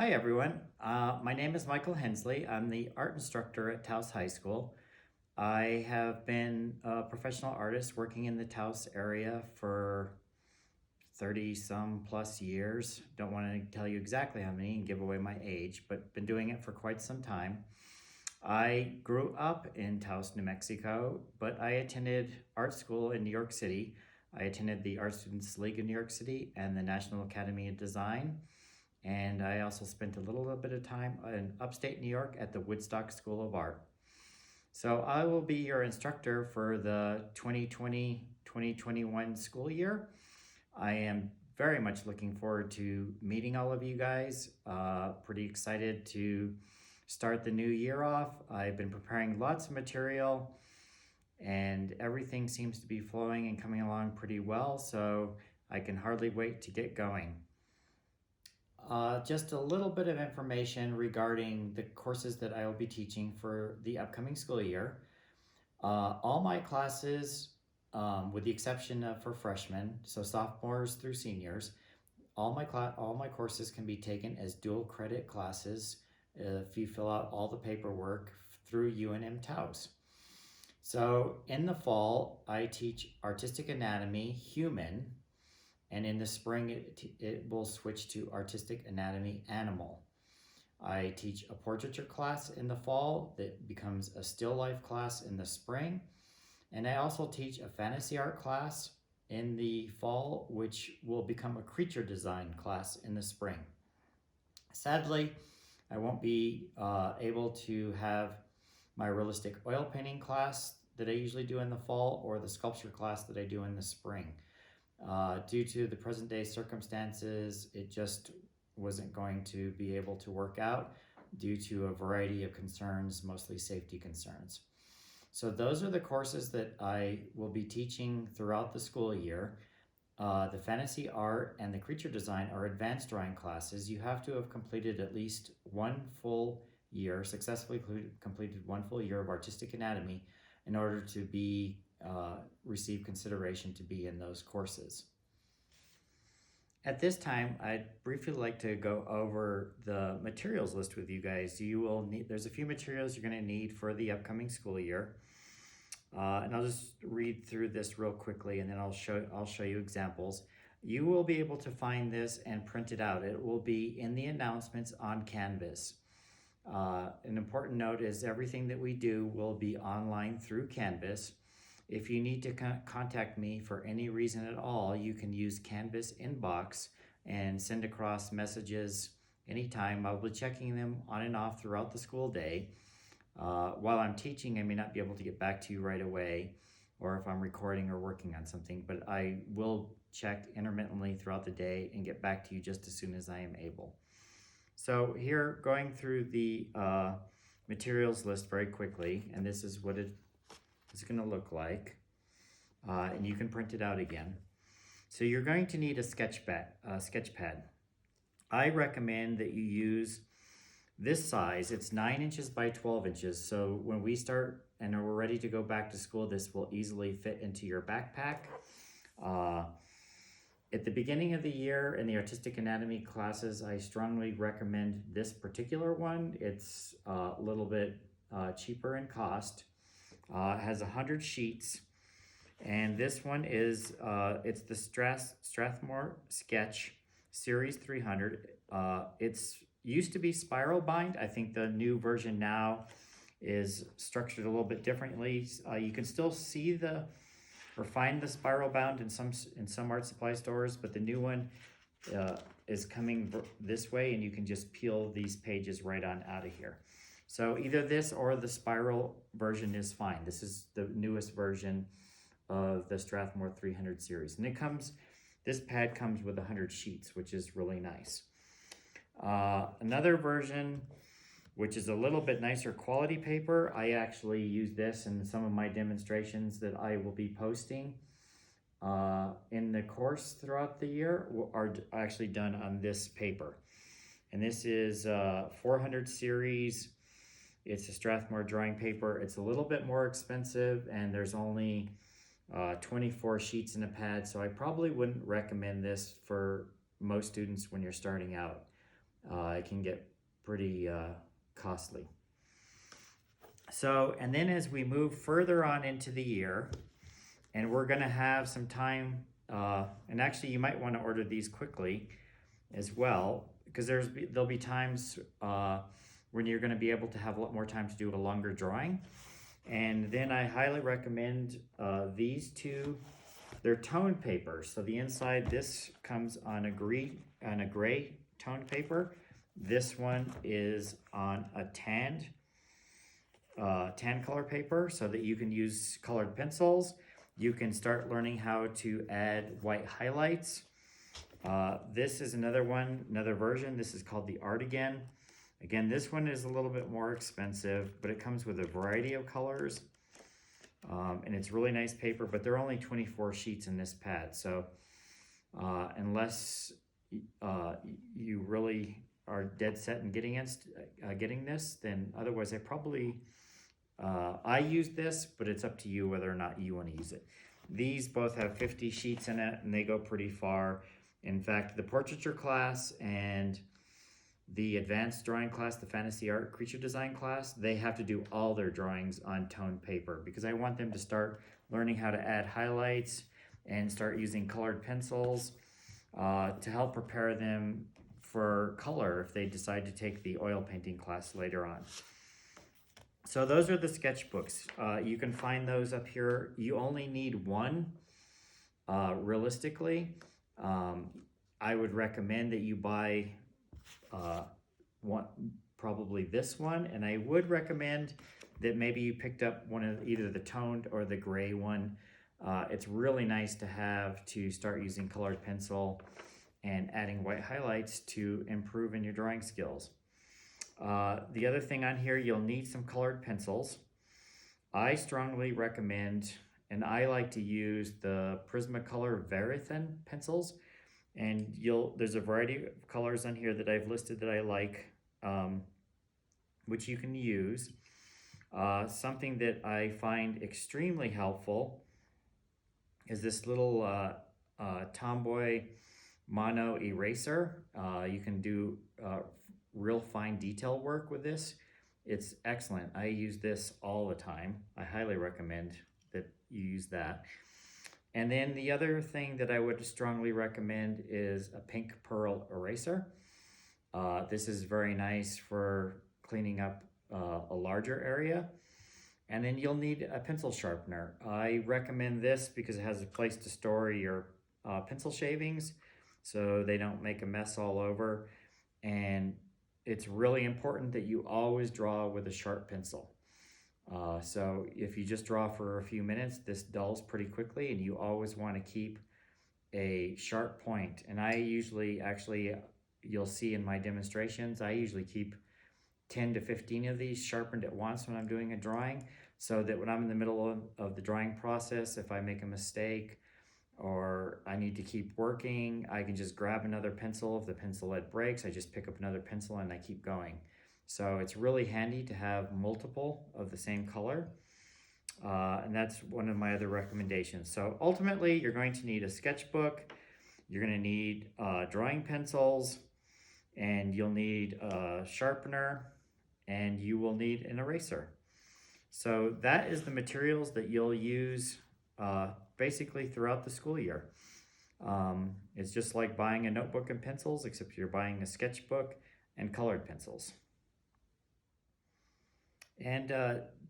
Hi everyone, my name is Michael Hensley. I'm the art instructor at Taos High School. I have been a professional artist working in the Taos area for 30 some plus years. Don't want to tell you exactly how many and give away my age, but been doing it for quite some time. I grew up in Taos, New Mexico, but I attended art school in New York City. I attended the Art Students League of New York City and the National Academy of Design. And I also spent a little bit of time in upstate New York at the Woodstock School of Art. So I will be your instructor for the 2020-2021 school year. I am very much looking forward to meeting all of you guys. Pretty excited to start the new year off. I've been preparing lots of material and everything seems to be flowing and coming along pretty well, so I can hardly wait to get going. Just a little bit of information regarding the courses that I will be teaching for the upcoming school year. All my classes, with the exception of for freshmen, so sophomores through seniors, all my courses can be taken as dual credit classes if you fill out all the paperwork through UNM Taos. So in the fall, I teach artistic anatomy, human, and in the spring it will switch to artistic anatomy, animal. I teach a portraiture class in the fall that becomes a still life class in the spring. And I also teach a fantasy art class in the fall, which will become a creature design class in the spring. Sadly, I won't be able to have my realistic oil painting class that I usually do in the fall or the sculpture class that I do in the spring. Due to the present day circumstances, it just wasn't going to be able to work out due to a variety of concerns, mostly safety concerns. So those are the courses that I will be teaching throughout the school year. The fantasy art and the creature design are advanced drawing classes. You have to have completed at least one full year, successfully completed one full year of artistic anatomy in order to be receive consideration to be in those courses. At this time, I'd briefly like to go over the materials list with you guys. There's a few materials you're going to need for the upcoming school year. And I'll just read through this real quickly and then I'll show you examples. You will be able to find this and print it out. It will be in the announcements on Canvas. An important note is everything that we do will be online through Canvas. If you need to contact me for any reason at all, you can use Canvas inbox and send across messages anytime. I'll be checking them on and off throughout the school day. While I'm teaching, I may not be able to get back to you right away, or if I'm recording or working on something, but I will check intermittently throughout the day and get back to you just as soon as I am able. So here, going through the materials list very quickly, and this is what it is going to look like, and you can print it out again. So you're going to need a sketch pad. I recommend that you use this size. It's 9 inches by 12 inches. So when we start and we're ready to go back to school, this will easily fit into your backpack. At the beginning of the year in the artistic anatomy classes, I strongly recommend this particular one. It's a little bit cheaper in cost. It has 100 sheets, and this one is it's the Strathmore Sketch Series 300. It's used to be spiral bind. I think the new version now is structured a little bit differently. You can still see or find the spiral bound in some art supply stores, but the new one is coming this way, and you can just peel these pages right on out of here. So either this or the spiral version is fine. This is the newest version of the Strathmore 300 series. And this pad comes with 100 sheets, which is really nice. Another version, which is a little bit nicer quality paper, I actually use this in some of my demonstrations that I will be posting in the course throughout the year, are actually done on this paper. And this is 400 series. It's a Strathmore drawing paper. It's a little bit more expensive, and there's only 24 sheets in a pad, so I probably wouldn't recommend this for most students when you're starting out. it can get pretty costly. So, and then as we move further on into the year, and we're going to have some time, and actually you might want to order these quickly as well, because there'll be times when you're going to be able to have a lot more time to do a longer drawing. And then I highly recommend these two. They're toned paper. So the inside, this comes on a gray toned paper. This one is on a tan color paper, so that you can use colored pencils. You can start learning how to add white highlights. This is another version. This is called the Artigan. Again, this one is a little bit more expensive, but it comes with a variety of colors. And it's really nice paper, but there are only 24 sheets in this pad. So unless you really are dead set in getting this, then otherwise I use this, but it's up to you whether or not you want to use it. These both have 50 sheets in it, and they go pretty far. In fact, the portraiture class and the advanced drawing class, the fantasy art creature design class, they have to do all their drawings on toned paper, because I want them to start learning how to add highlights and start using colored pencils to help prepare them for color if they decide to take the oil painting class later on. So those are the sketchbooks. You can find those up here. You only need one, realistically. I would recommend that you buy probably this one, and I would recommend that maybe you picked up one of either the toned or the gray one. It's really nice to have to start using colored pencil and adding white highlights to improve in your drawing skills. The other thing on here, you'll need some colored pencils. I strongly recommend, and I like to use the Prismacolor Verithin pencils. And there's a variety of colors on here that I've listed that I like, which you can use. Something that I find extremely helpful is this little Tomboy Mono Eraser. You can do real fine detail work with this. It's excellent. I use this all the time. I highly recommend that you use that. And then the other thing that I would strongly recommend is a pink pearl eraser. This is very nice for cleaning up a larger area. And then you'll need a pencil sharpener. I recommend this because it has a place to store your pencil shavings so they don't make a mess all over. And it's really important that you always draw with a sharp pencil. So if you just draw for a few minutes, this dulls pretty quickly, and you always want to keep a sharp point. And I usually, you'll see in my demonstrations, I usually keep 10 to 15 of these sharpened at once when I'm doing a drawing, so that when I'm in the middle of the drawing process, if I make a mistake or I need to keep working, I can just grab another pencil. If the pencil lead breaks, I just pick up another pencil and I keep going. So it's really handy to have multiple of the same color. And that's one of my other recommendations. So ultimately, you're going to need a sketchbook, you're going to need drawing pencils, and you'll need a sharpener, and you will need an eraser. So that is the materials that you'll use basically throughout the school year. It's just like buying a notebook and pencils, except you're buying a sketchbook and colored pencils. And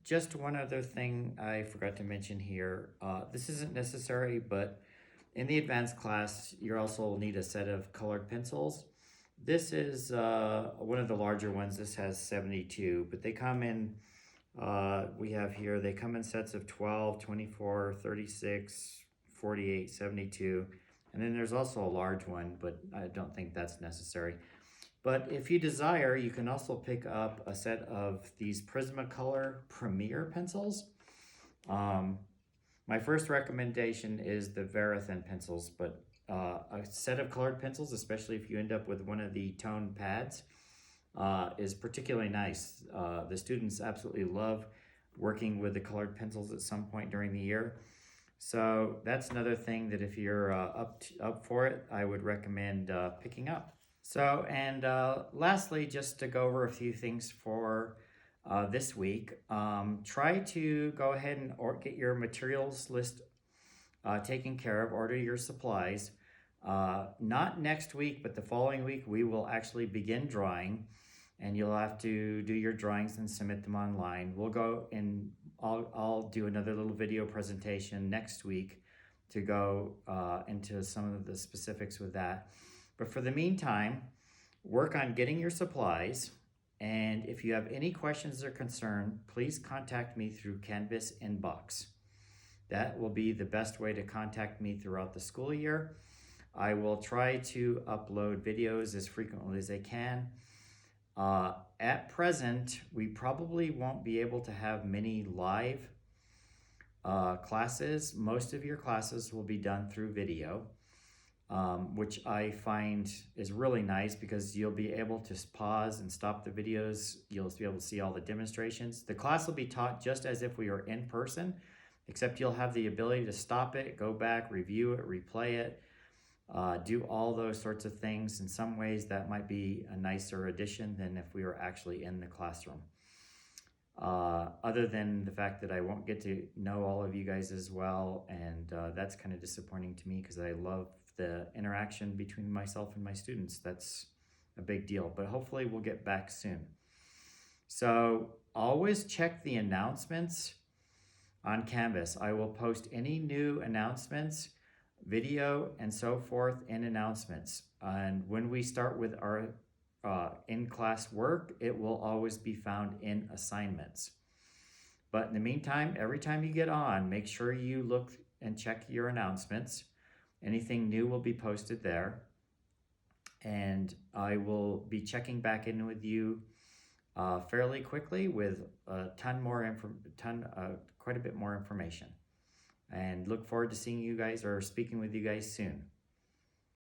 just one other thing I forgot to mention here. This isn't necessary, but in the advanced class, you also will need a set of colored pencils. This is one of the larger ones. This has 72, but they come in, we have here, they come in sets of 12, 24, 36, 48, 72. And then there's also a large one, but I don't think that's necessary. But if you desire, you can also pick up a set of these Prismacolor Premier pencils. My first recommendation is the Verithin pencils, but a set of colored pencils, especially if you end up with one of the toned pads, is particularly nice. The students absolutely love working with the colored pencils at some point during the year. So that's another thing that if you're up for it, I would recommend picking up. So, and lastly, just to go over a few things for this week, try to go ahead and get your materials list taken care of, order your supplies. Not next week, but the following week, we will actually begin drawing, and you'll have to do your drawings and submit them online. We'll go and I'll do another little video presentation next week to go into some of the specifics with that. But for the meantime, work on getting your supplies. And if you have any questions or concern, please contact me through Canvas inbox. That will be the best way to contact me throughout the school year. I will try to upload videos as frequently as I can. At present, we probably won't be able to have many live classes. Most of your classes will be done through video, which I find is really nice because you'll be able to pause and stop the videos. You'll be able to see all the demonstrations. The class will be taught just as if we were in person, except you'll have the ability to stop it, go back, review it, replay it, do all those sorts of things. In some ways, that might be a nicer addition than if we were actually in the classroom. Other than the fact that I won't get to know all of you guys as well, and that's kind of disappointing to me because I love the interaction between myself and my students. That's a big deal, but hopefully we'll get back soon. So always check the announcements on Canvas. I will post any new announcements, video, and so forth in announcements. And when we start with our in-class work, it will always be found in assignments. But in the meantime, every time you get on, make sure you look and check your announcements. Anything new will be posted there. And I will be checking back in with you fairly quickly with quite a bit more information. And look forward to seeing you guys or speaking with you guys soon.